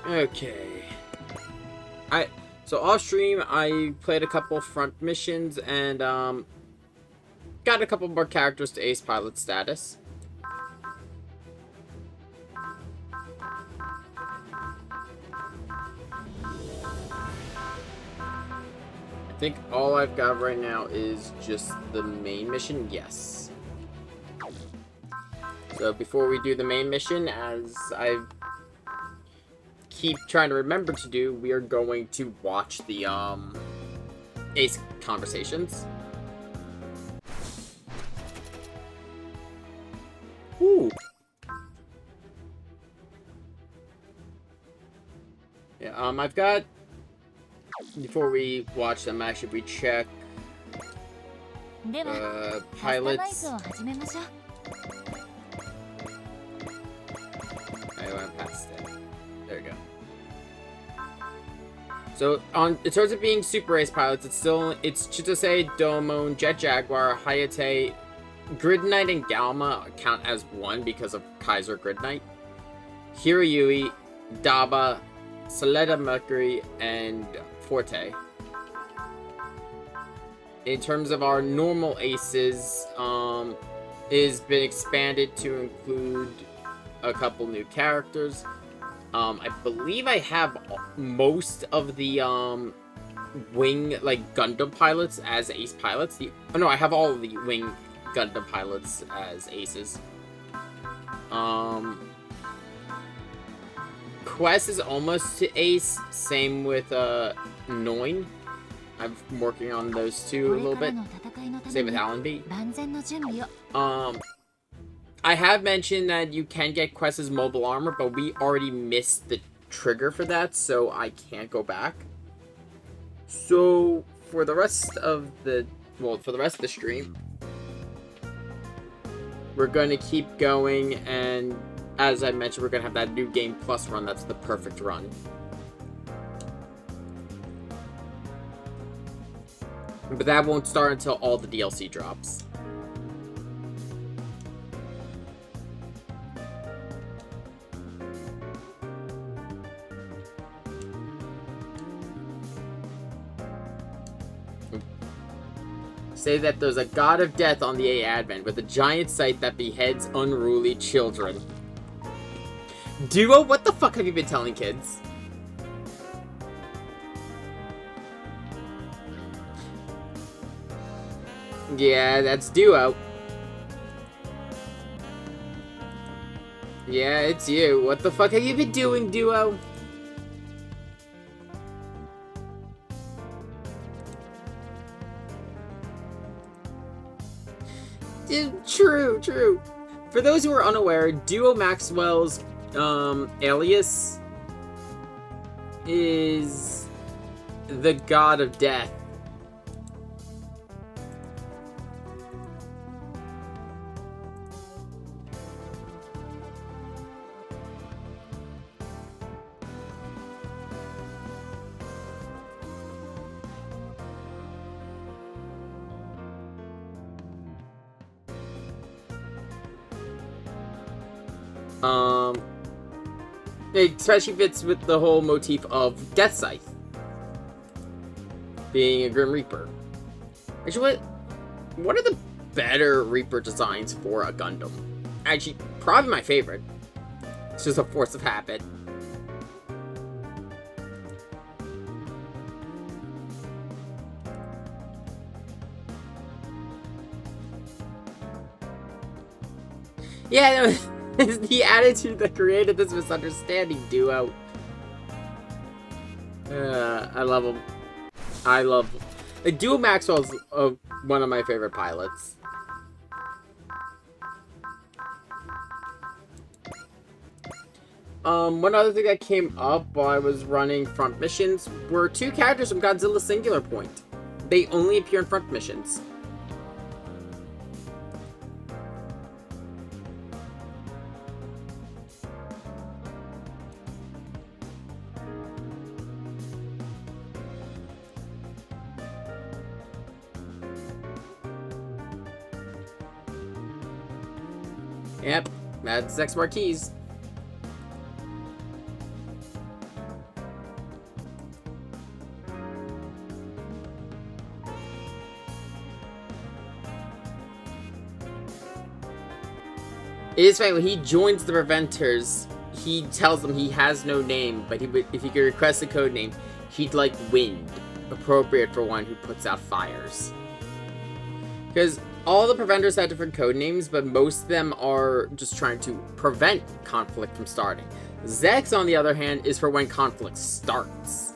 Okay. So off stream I played a couple front missions and got a couple more characters to ace pilot status. I think all I've got right now is just the main mission. Yes. So before we do the main mission, as I keep trying to remember to do, we are going to watch the ace conversations. Ooh. Yeah, I've got, before we watch them, actually we check pilots. I went past it. There we go. So in terms of being super ace pilots, it's Chitose, Domon, Jet Jaguar, Hayate, Grid Knight, and Galma count as one because of Kaiser Grid Knight. Hiroyui, Daba, Soleta Mercury, and Forte. In terms of our normal aces, it has been expanded to include a couple new characters. I believe I have most of the wing Gundam pilots as ace pilots. I have all of the wing Gundam pilots as aces. Quest is almost to ace. Same with Noin. I'm working on those two a little bit. Same with Allenby. I have mentioned that you can get Quest's mobile armor, but we already missed the trigger for that, so I can't go back. So for the rest of the stream, we're going to keep going, and as I mentioned, we're going to have that new game plus run. That's the perfect run. But that won't start until all the DLC drops. Say that there's a god of death on the A Advent with a giant sight that beheads unruly children. Duo, what the fuck have you been telling kids? Yeah, that's Duo. Yeah, it's you. What the fuck have you been doing, Duo? True. For those who are unaware, Duo Maxwell's alias is the god of death. It especially fits with the whole motif of Death Scythe being a Grim Reaper. Actually, what are the better Reaper designs for a Gundam? Actually, probably my favorite. It's just a force of habit. Yeah, it's the attitude that created this misunderstanding, Duo. I love him. I love him. Duo Maxwell's one of my favorite pilots. One other thing that came up while I was running front missions were two characters from Godzilla Singular Point. They only appear in front missions. Yep, that's X Marquis. It is funny, when he joins the Preventers, he tells them he has no name, but if he could request a code name, he'd like Wind, appropriate for one who puts out fires. Because all the Preventers have different code names, but most of them are just trying to prevent conflict from starting. Zex, on the other hand, is for when conflict starts.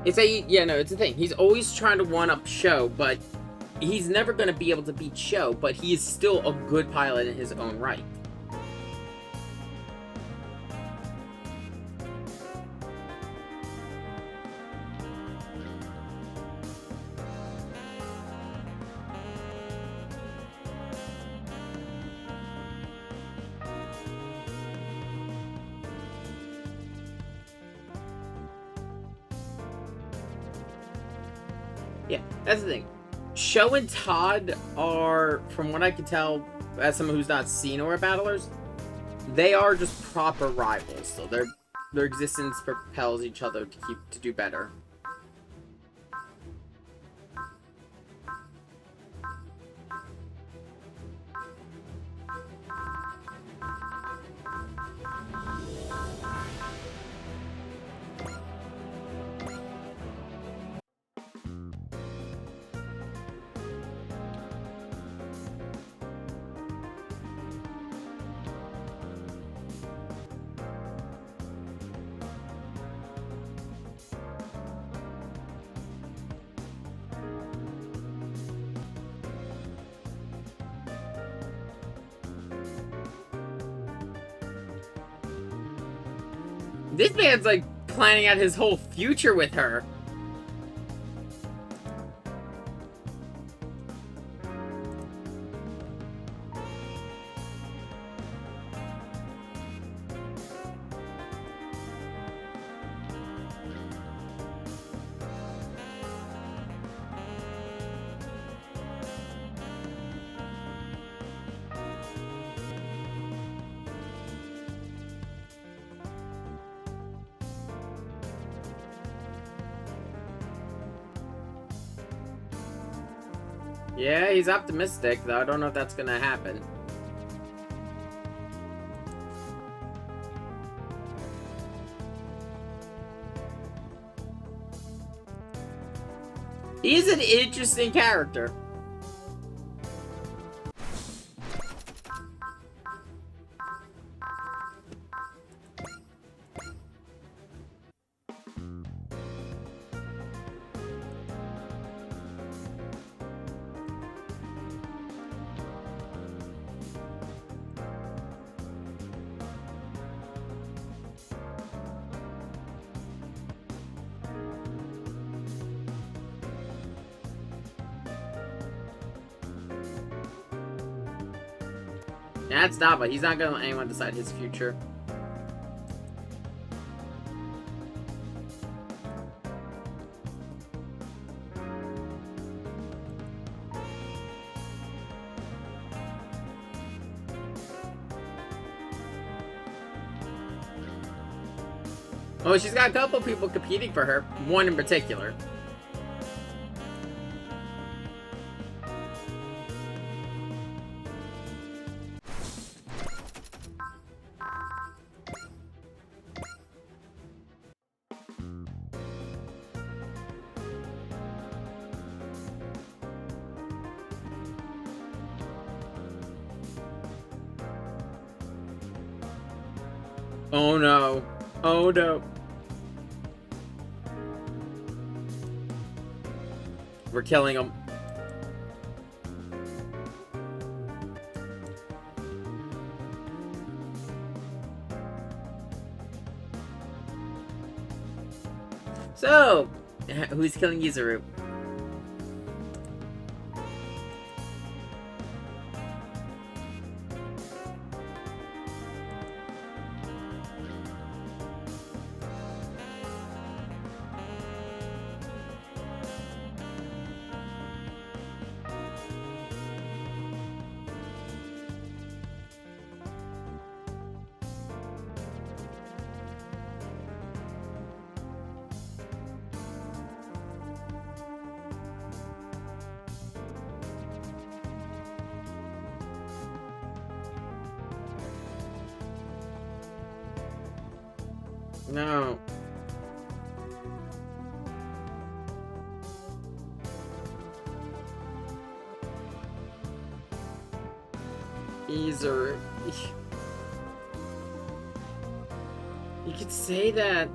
It's it's a thing. He's always trying to one-up Sho, but he's never going to be able to beat Sho, but he is still a good pilot in his own right. Yeah, that's the thing. Sho and Todd are, from what I can tell, as someone who's not seen Aura Battlers, they are just proper rivals. So their existence propels each other to do better. This man's like planning out his whole future with her. Yeah, he's optimistic, though I don't know if that's gonna happen. He's an interesting character. Yeah, that's Daba. He's not gonna let anyone decide his future. Oh, she's got a couple people competing for her. One in particular. Oh no. Oh no. We're killing him. So, who's killing Yuzuru? No. Yuzuru. You could say that.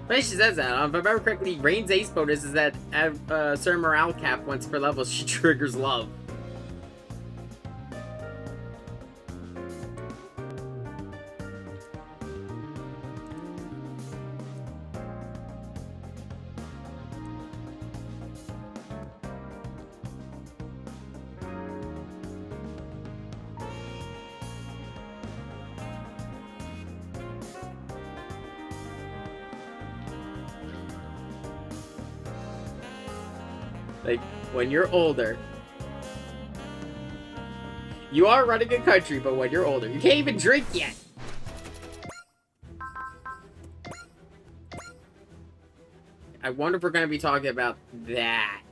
Funny she says that. If I remember correctly, Rain's ace bonus is that at certain morale cap once per level, she triggers love. Like, when you're older, you are running a country, but when you're older, you can't even drink yet. I wonder if we're going to be talking about that.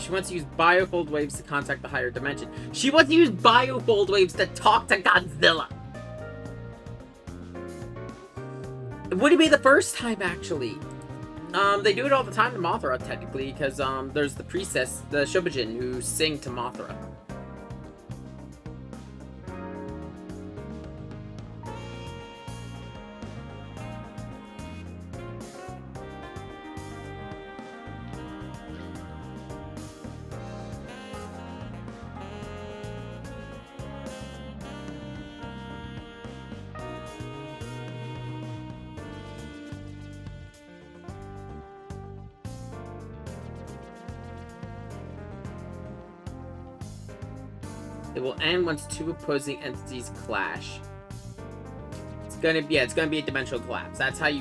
She wants to use biofold waves to contact the higher dimension. She wants to use biofold waves to talk to Godzilla. It wouldn't be the first time, actually. They do it all the time to Mothra, technically, because there's the priestess, the Shobijin, who sing to Mothra. It will end once two opposing entities clash. It's gonna be a dimensional collapse. That's how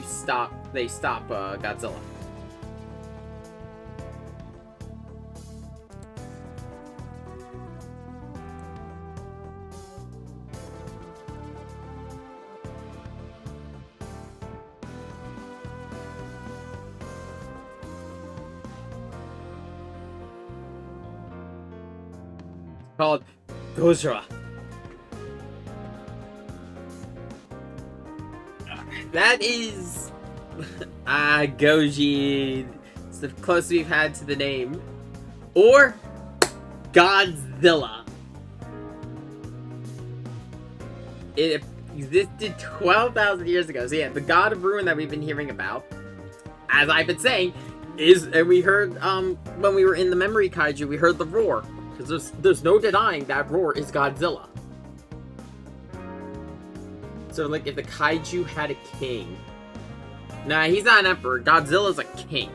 they stop Godzilla. It's called Gojira. That is... Goji. It's the closest we've had to the name. Or... Godzilla. It existed 12,000 years ago. So yeah, the God of Ruin that we've been hearing about, as I've been saying, and we heard, when we were in the Memory Kaiju, we heard the roar. Because there's no denying that roar is Godzilla. So, like, if the kaiju had a king... Nah, he's not an emperor. Godzilla's a king.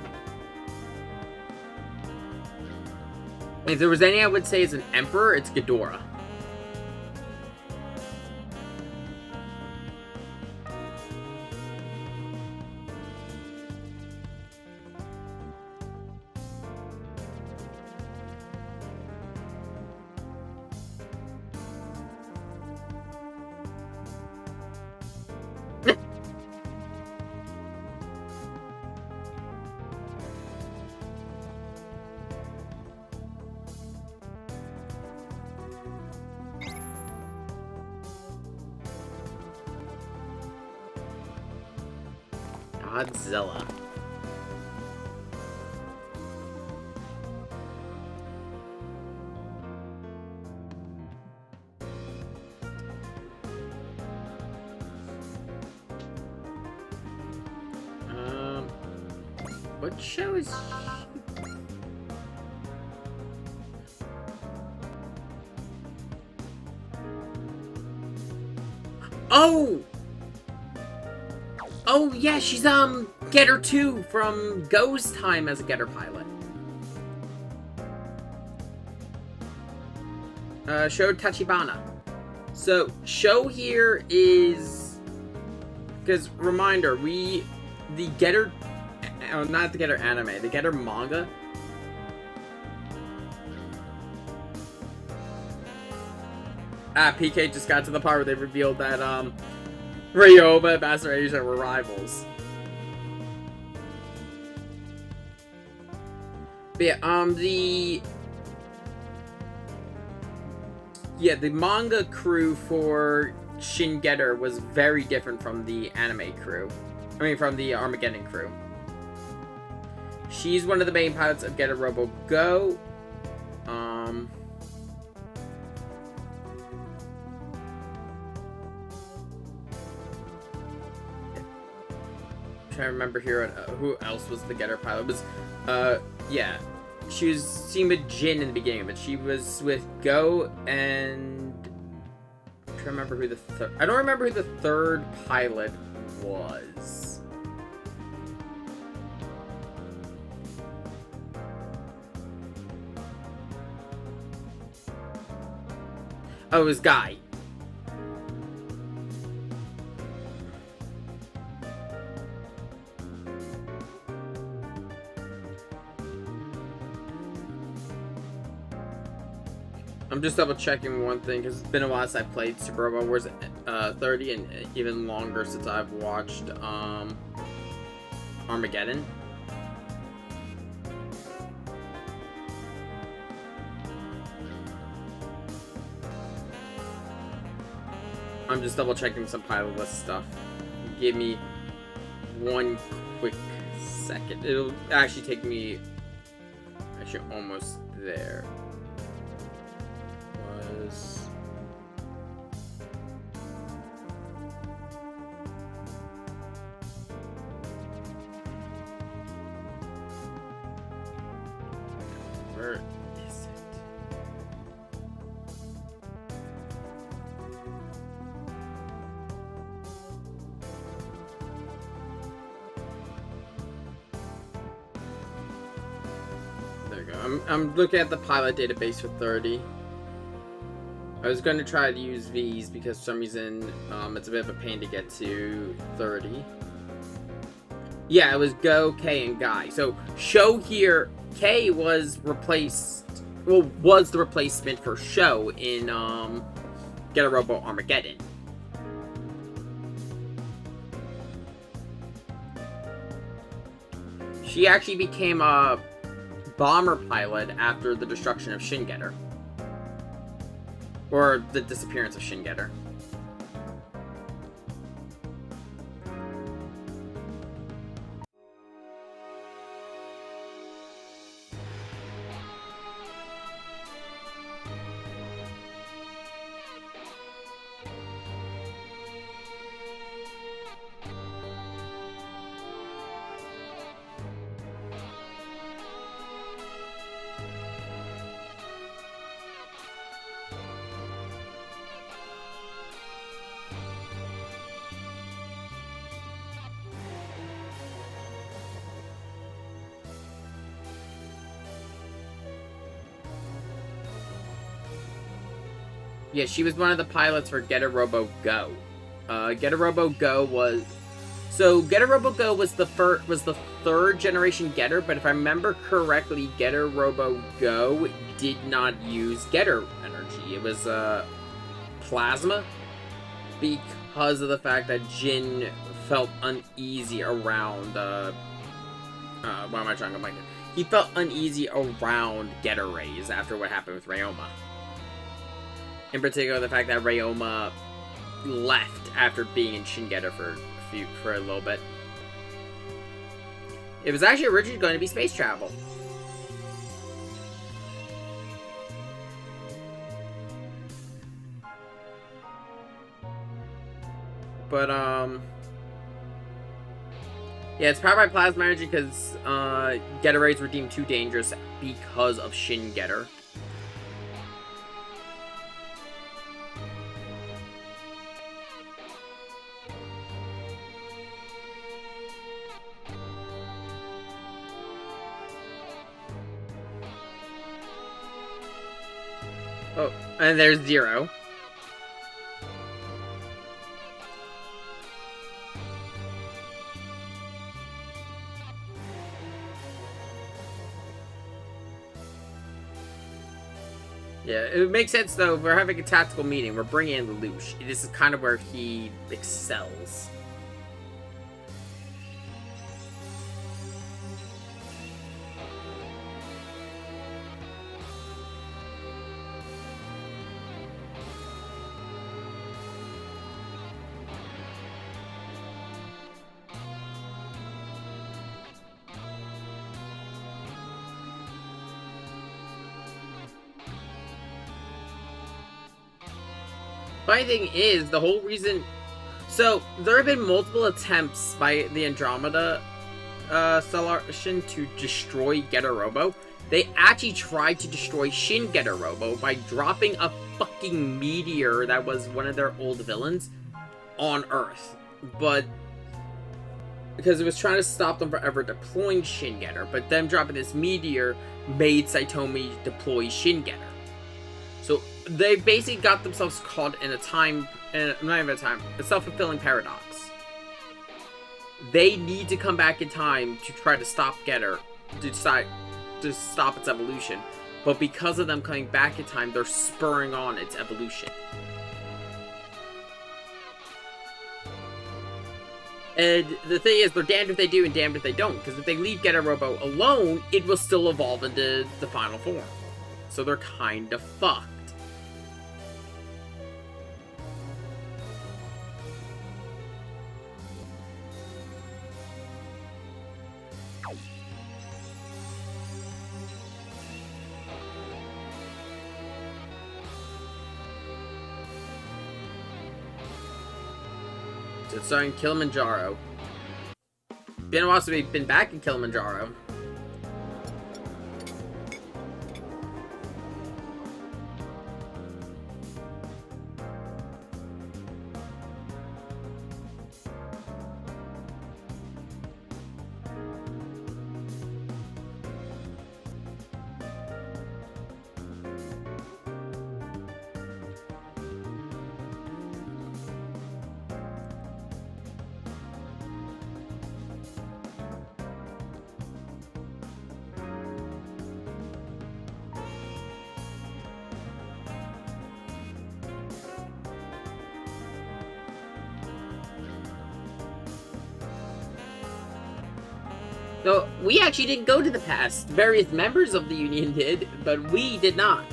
If there was any I would say is an emperor, it's Ghidorah. Godzilla. What show is she? Oh! Oh, yeah, she's, Getter 2 from Go's time as a Getter pilot. Sho Tachibana. So, Sho here is... Because, reminder, the Getter... Oh, not the Getter anime, the Getter manga. PK just got to the part where they revealed that, Ryoma and Master Asia were rivals. But yeah, the manga crew for Shin Getter was very different from the anime crew. I mean, from the Armageddon crew. She's one of the main pilots of Getter Robo Go. I'm trying to remember here who else was the Getter pilot. It was, yeah. She was seen with Jin in the beginning, but she was with Go and... I'm trying to remember who the third... I don't remember who the third pilot was. Oh, it was Guy. I'm just double checking one thing because it's been a while since I played Super Robot Wars 30 and even longer since I've watched Armageddon. I'm just double checking some pilot list stuff. Give me one quick second. It'll actually take me actually almost there. Where is it? There we go. I'm looking at the pilot database for 30. I was going to try to use V's because for some reason it's a bit of a pain to get to 30. Yeah, it was Go, K, and Guy. So, Sho here, K was replaced, well, was the replacement for Sho in Getter Robo Armageddon. She actually became a bomber pilot after the destruction of Shin Getter. Or the disappearance of Shin Getter. Yeah, she was one of the pilots for Getter Robo Go. Getter Robo Go was... So, Getter Robo Go was the third generation Getter, but if I remember correctly, Getter Robo Go did not use Getter energy. It was, plasma, because of the fact that Jin felt uneasy around, why am I trying to make it? He felt uneasy around Getter rays after what happened with Ryoma. In particular, the fact that Ryoma left after being in Shin Getter for a little bit. It was actually originally going to be space travel. But, yeah, it's powered by plasma energy because, Getter Raids were deemed too dangerous because of Shin Getter. Oh, and there's Zero. Yeah, it makes sense though. We're having a tactical meeting. We're bringing in Lelouch. This is kind of where he excels. Funny thing is, the whole reason... So, there have been multiple attempts by the Andromeda Stellation to destroy Getter Robo. They actually tried to destroy Shin Getter Robo by dropping a fucking meteor that was one of their old villains on Earth. But... because it was trying to stop them from ever deploying Shin Getter, but them dropping this meteor made Saitomi deploy Shin Getter. So they basically got themselves caught in a a self-fulfilling paradox. They need to come back in time to try to stop Getter, to stop its evolution. But because of them coming back in time, they're spurring on its evolution. And the thing is, they're damned if they do and damned if they don't. Because if they leave Getter Robo alone, it will still evolve into the final form. So they're kind of fucked. So it's starring Kilimanjaro. Been a while since we've been back in Kilimanjaro. So, we actually didn't go to the past. Various members of the Union did, but we did not.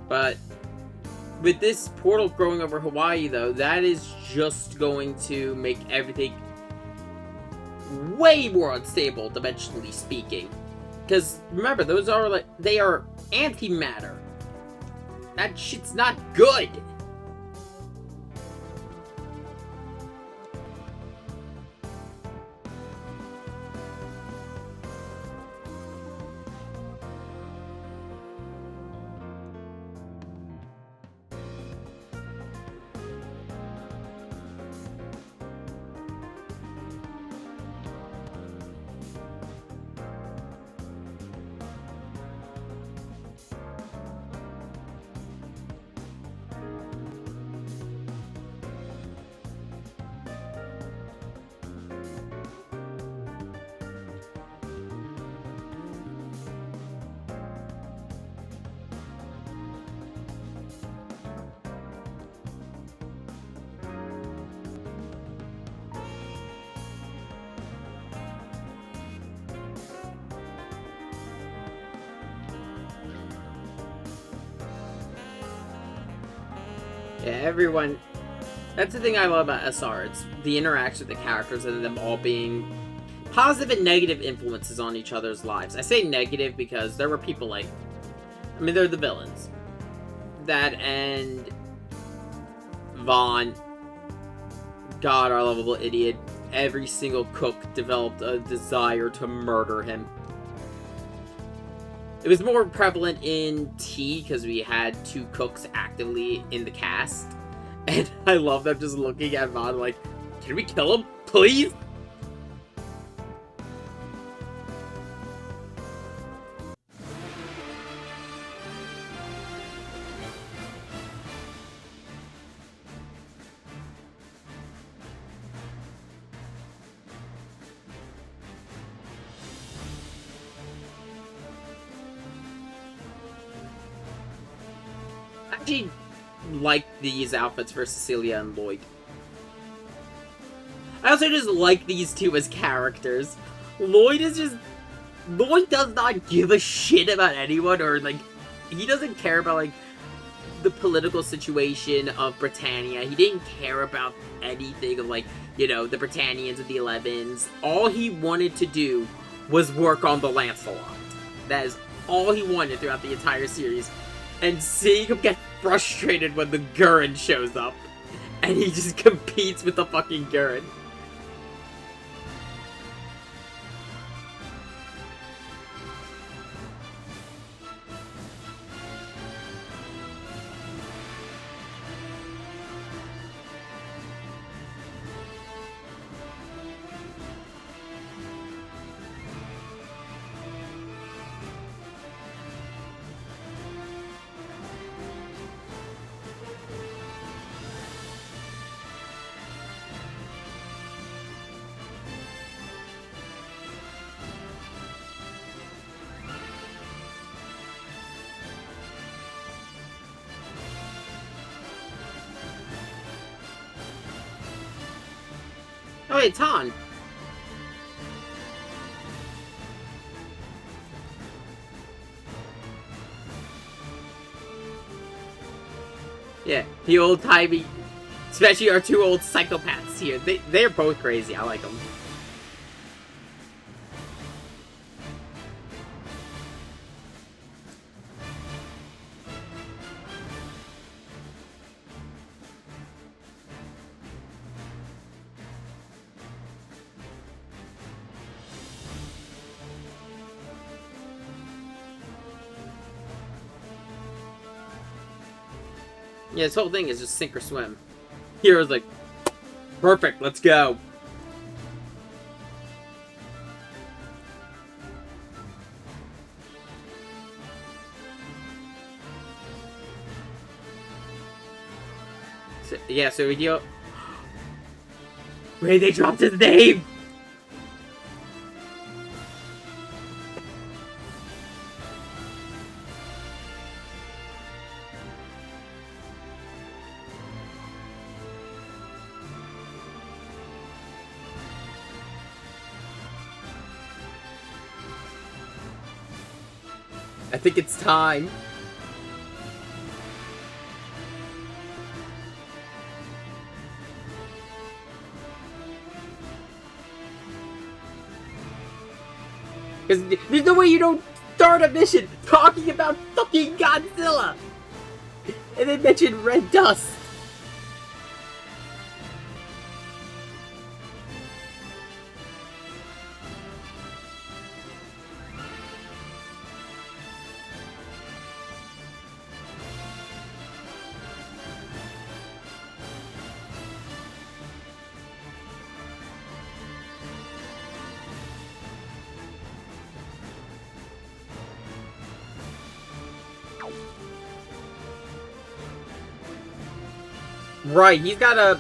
But, with this portal growing over Hawaii, though, that is just going to make everything way more unstable, dimensionally speaking. Because, remember, those are, like, they are antimatter. That shit's not good! Yeah, everyone... That's the thing I love about SR. It's the interaction with the characters and them all being positive and negative influences on each other's lives. I say negative because there were people like... I mean, they're the villains. That and... Vaughn. God, our lovable idiot. Every single cook developed a desire to murder him. It was more prevalent in T because we had 2 cooks actively in the cast. And I love them just looking at Vaughn like, can we kill him, please? I actually like these outfits for Cecilia and Lloyd. I also just like these 2 as characters. Lloyd does not give a shit about anyone, or, like, he doesn't care about, like, the political situation of Britannia. He didn't care about anything of, like, you know, the Britannians and the 11s. All he wanted to do was work on the Lancelot. That is all he wanted throughout the entire series. And seeing him get frustrated when the Gurren shows up, and he just competes with the fucking Gurren. Oh, it's Han. Yeah, the old-timey... Especially our 2 old psychopaths here. They're both crazy. I like them. Yeah, this whole thing is just sink or swim. Hero's like, perfect, let's go. So, yeah, so we deal... Wait, they dropped his name! I think it's time. Because there's no way you don't start a mission talking about fucking Godzilla! And then mention Red Dust! Right, he's got a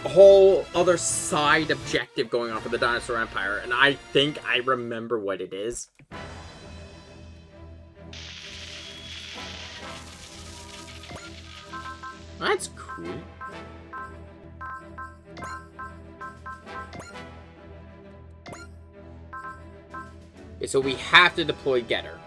whole other side objective going on for the Dinosaur Empire, and I think I remember what it is. That's cool. Okay, so we have to deploy Getter.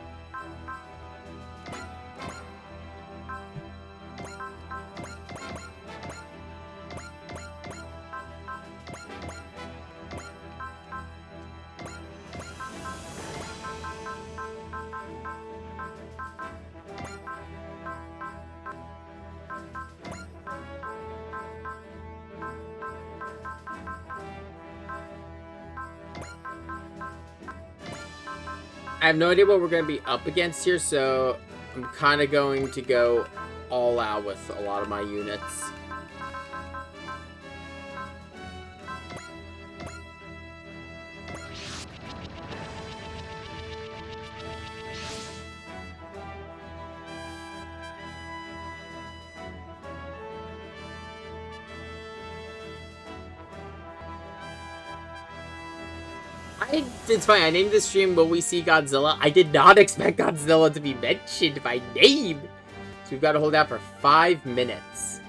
I have no idea what we're going to be up against here, so I'm kind of going to go all out with a lot of my units. It's funny, I named this stream Will We See Godzilla? I did not expect Godzilla to be mentioned by name! So we've got to hold out for 5 minutes.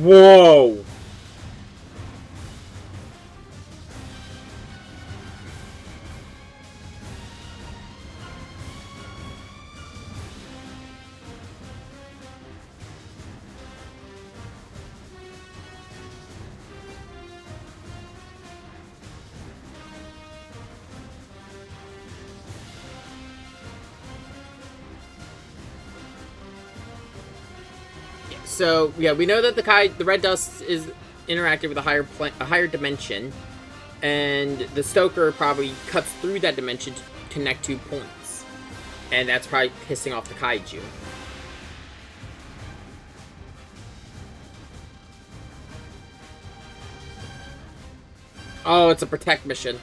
Whoa! So yeah, we know that the red dust is interacting with a higher dimension, and the Stoker probably cuts through that dimension to connect 2 points, and that's probably pissing off the kaiju. Oh, it's a protect mission.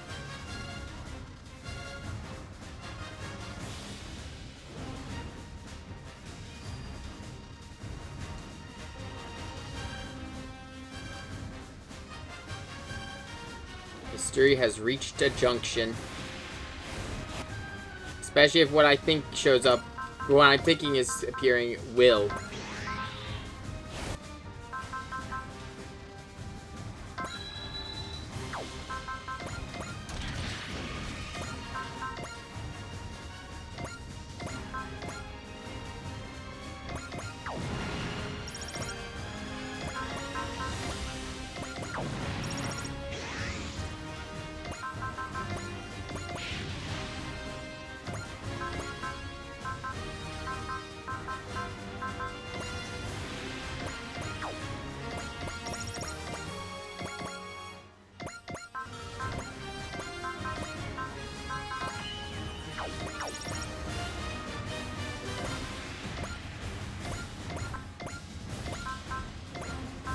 History has reached a junction. Especially if what I think shows up, what I'm thinking is appearing, will.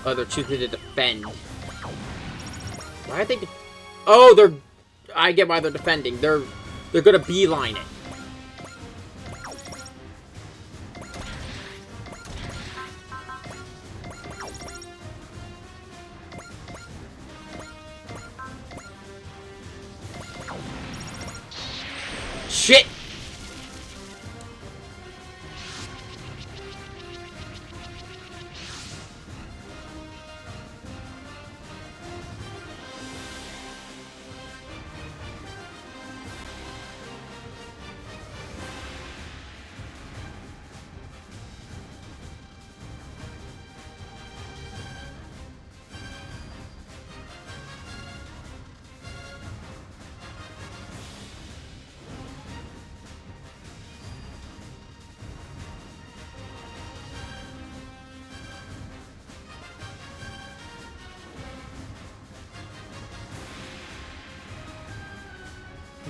Oh, they're choosing to defend. Why are they? Oh, they're. I get why they're defending. They're gonna beeline it. Shit!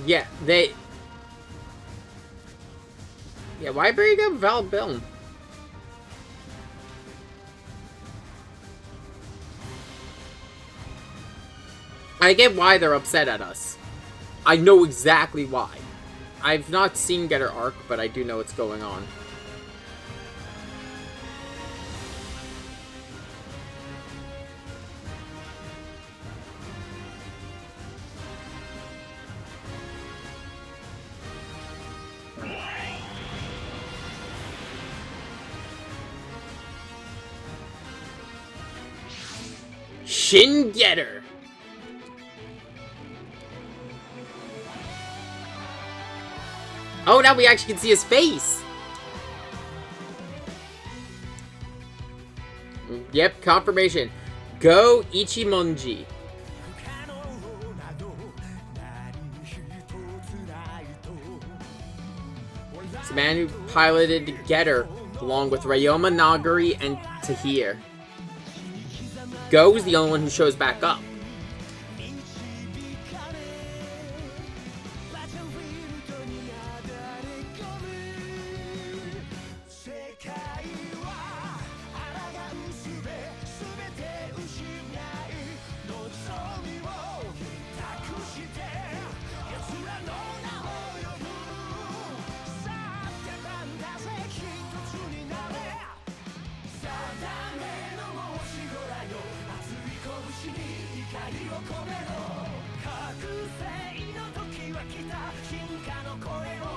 Yeah, they... Yeah, why bring up Val Bill? I get why they're upset at us. I know exactly why. I've not seen Getter Arc, but I do know what's going on. Shin Getter! Oh, now we actually can see his face! Yep, confirmation. Go Ichimonji. It's the man who piloted Getter, along with Ryoma Nagari and Tahir. Go is the only one who shows back up.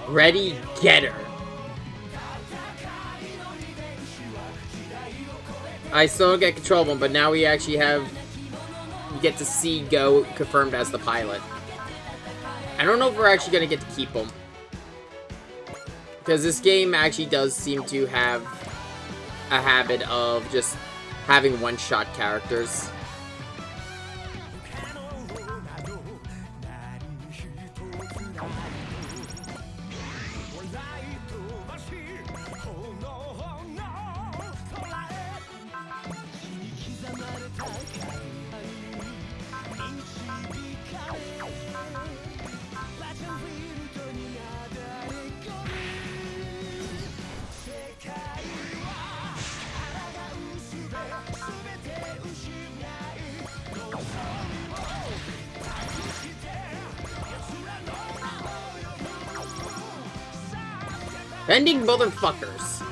Ready, Getter. I still don't get control of him, but now we actually get to see Go confirmed as the pilot. I don't know if we're actually going to get to keep him. Because this game actually does seem to have a habit of just having one-shot characters. Bending motherfuckers.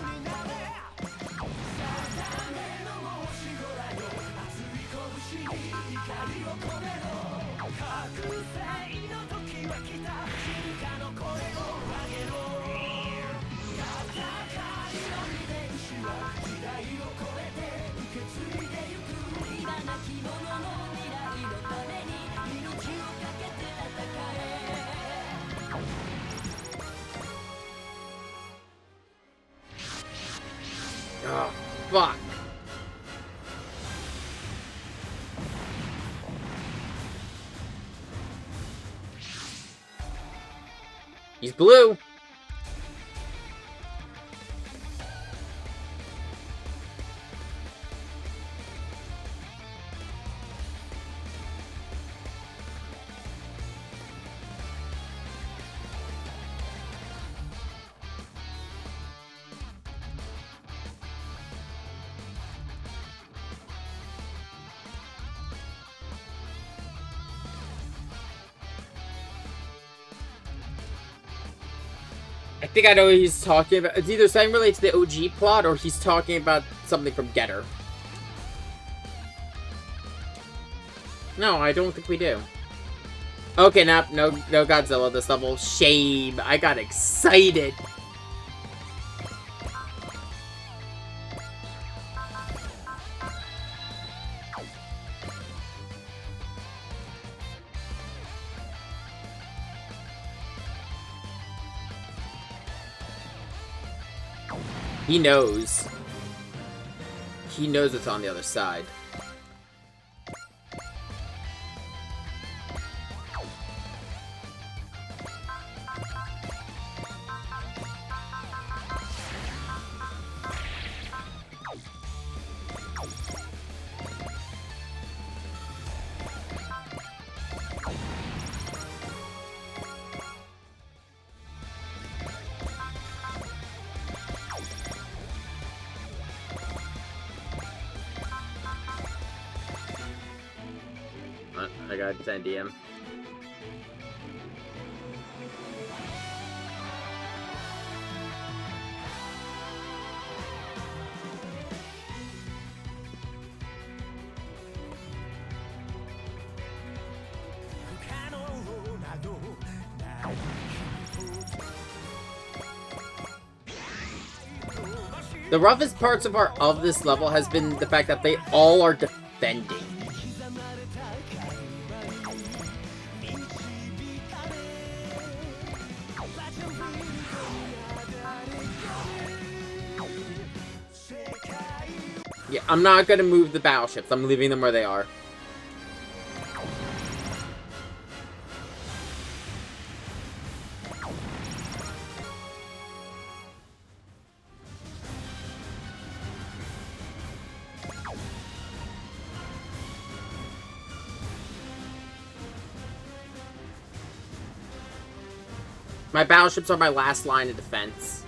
Oh, fuck. He's blue. I think I know what he's talking about. It's either something related to the OG plot, or he's talking about something from Getter. No, I don't think we do. Okay, no Godzilla this level. Shame. I got excited. He knows. He knows what's on the other side. I got DM. The roughest parts of this level has been the fact that they all are defending. Yeah, I'm not gonna move the battleships. I'm leaving them where they are. My battleships are my last line of defense.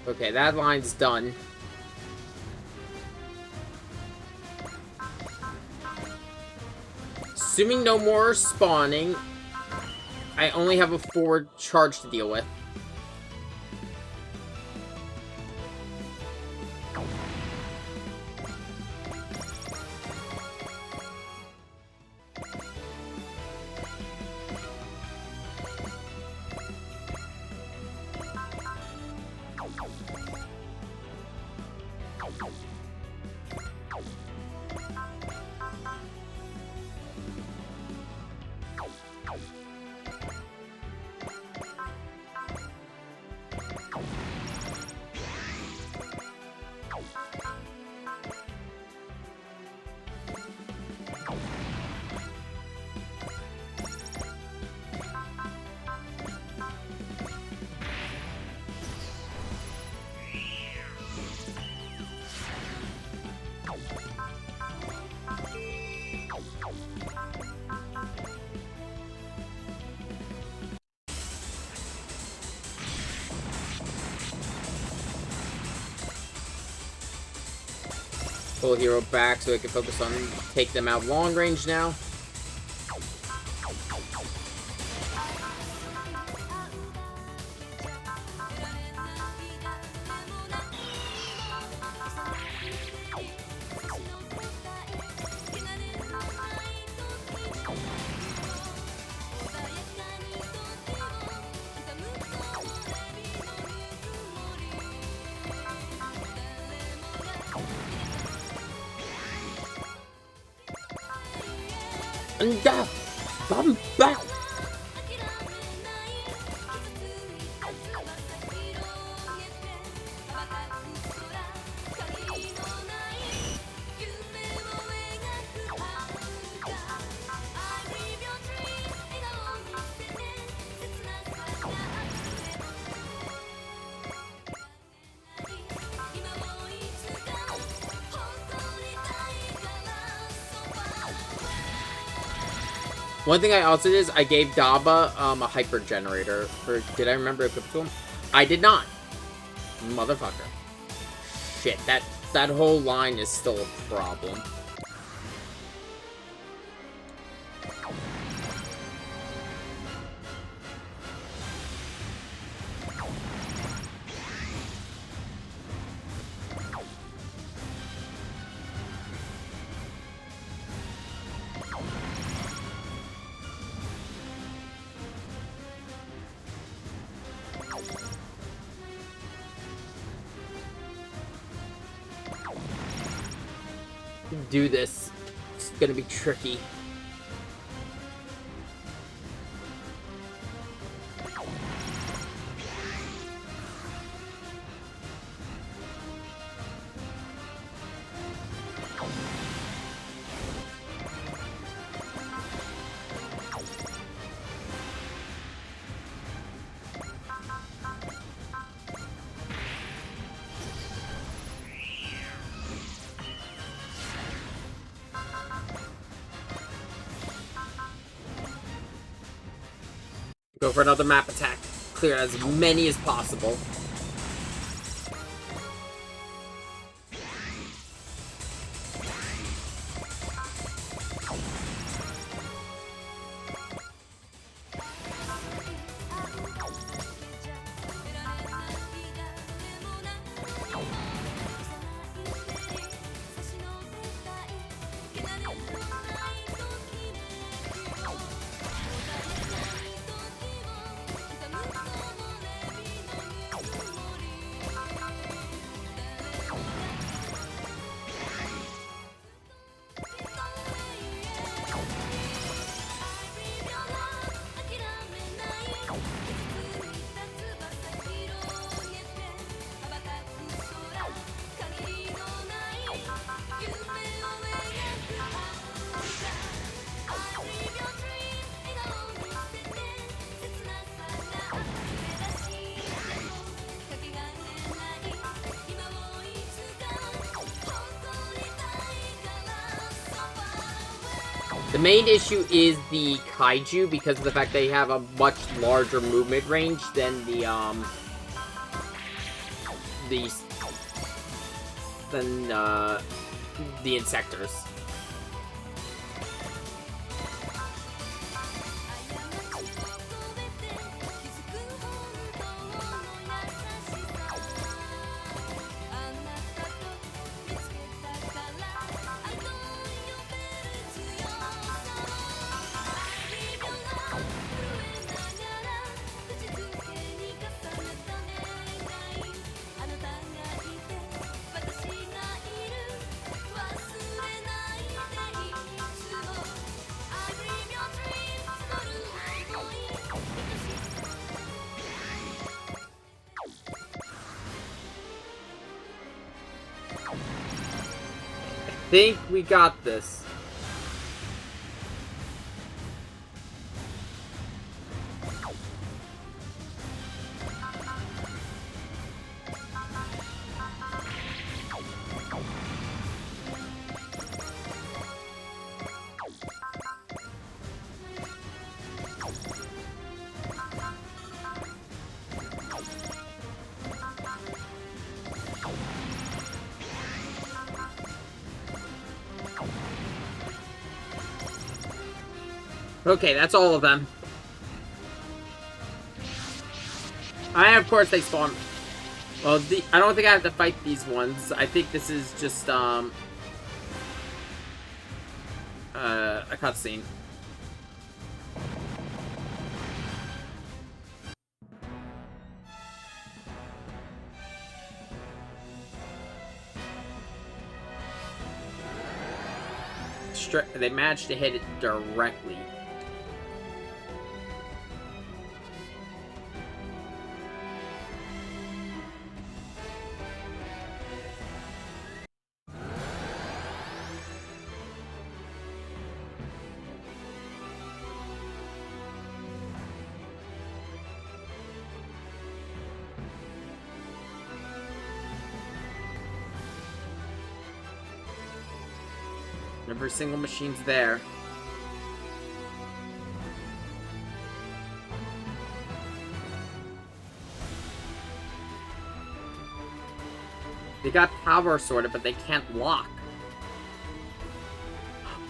Okay, that line's done. Assuming no more are spawning, I only have a forward charge to deal with. Pull hero back so I can focus on take them out long range now. I'm back. One thing I also did is I gave Daba a hyper generator. Or did I remember equip to him? I did not. Motherfucker. Shit, that whole line is still a problem. do this. It's gonna be tricky. Go for another map attack. Clear as many as possible. The main issue is the kaiju because of the fact they have a much larger movement range than the insectors. I think we got this. Okay, that's all of them. Of course they spawn. Well, I don't think I have to fight these ones. I think this is just, a cutscene. They managed to hit it directly. Every single machine's there. They got power sorted, but they can't lock.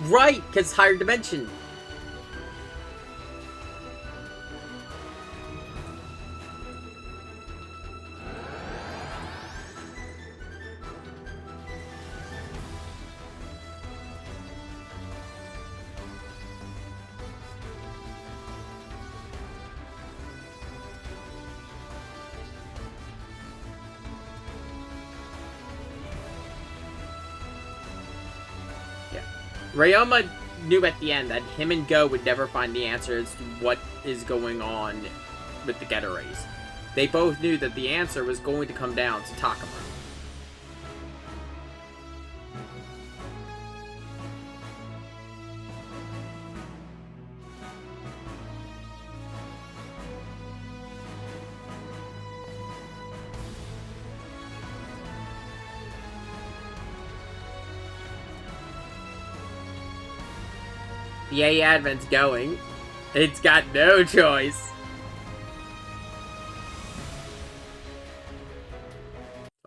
Right, because higher dimension. Ryoma knew at the end that him and Go would never find the answer as to what is going on with the Getter race. They both knew that the answer was going to come down to Takuma. The A Advent's going. It's got no choice.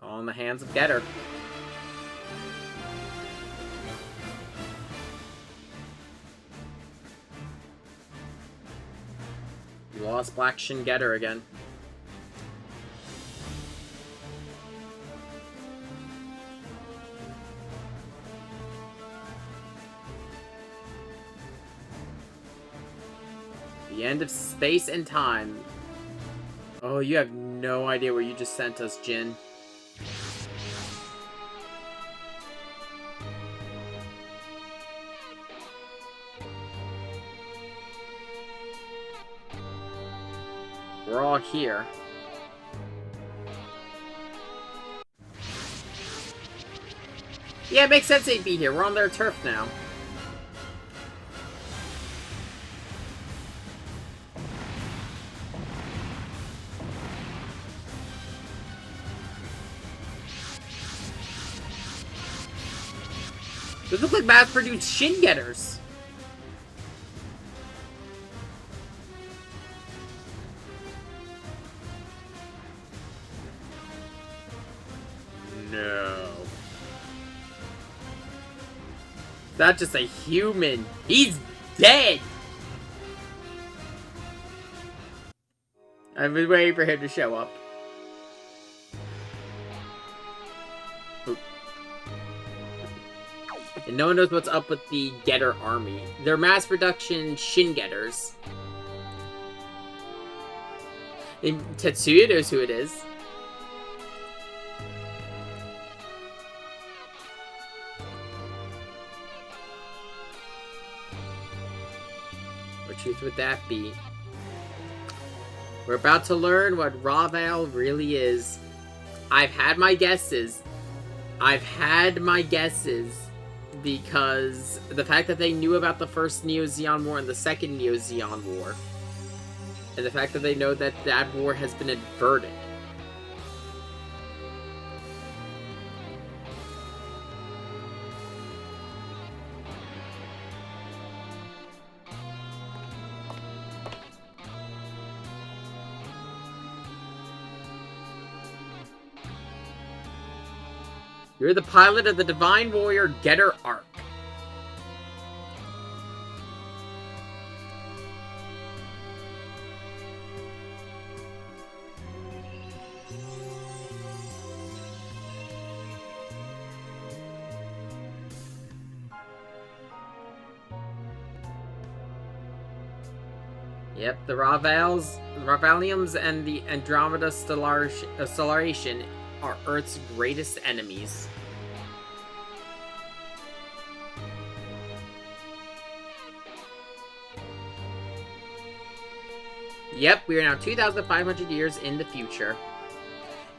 All in the hands of Getter. You lost Black Shin Getter again. The end of space and time. Oh, you have no idea where you just sent us, Jin. We're all here. Yeah, it makes sense they'd be here. We're on their turf now. Those look like mass-produced Shin Getters. No. That's just a human. He's dead. I've been waiting for him to show up. And no one knows what's up with the Getter army. They're mass production Shin Getters. And Tetsuya knows who it is. What truth would that be? We're about to learn what Raval really is. I've had my guesses. Because the fact that they knew about the first Neo-Zeon War and the second Neo-Zeon War, and the fact that they know that that war has been averted. You're the pilot of the Divine Warrior Getter Arc. Yep, the Ravaliums and the Andromeda Stellaration are Earth's greatest enemies. Yep, we are now 2,500 years in the future.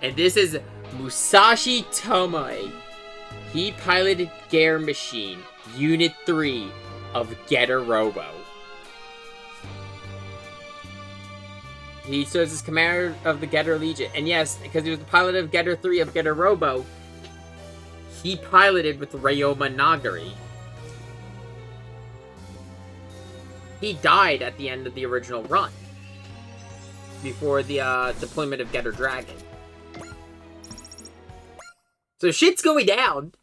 And this is Musashi Tomoe. He piloted Gear Machine, Unit 3 of Getter Robo. He serves as commander of the Getter Legion. And yes, because he was the pilot of Getter 3 of Getter Robo, he piloted with Ryoma Nagari. He died at the end of the original run, before the deployment of Getter Dragon. So shit's going down.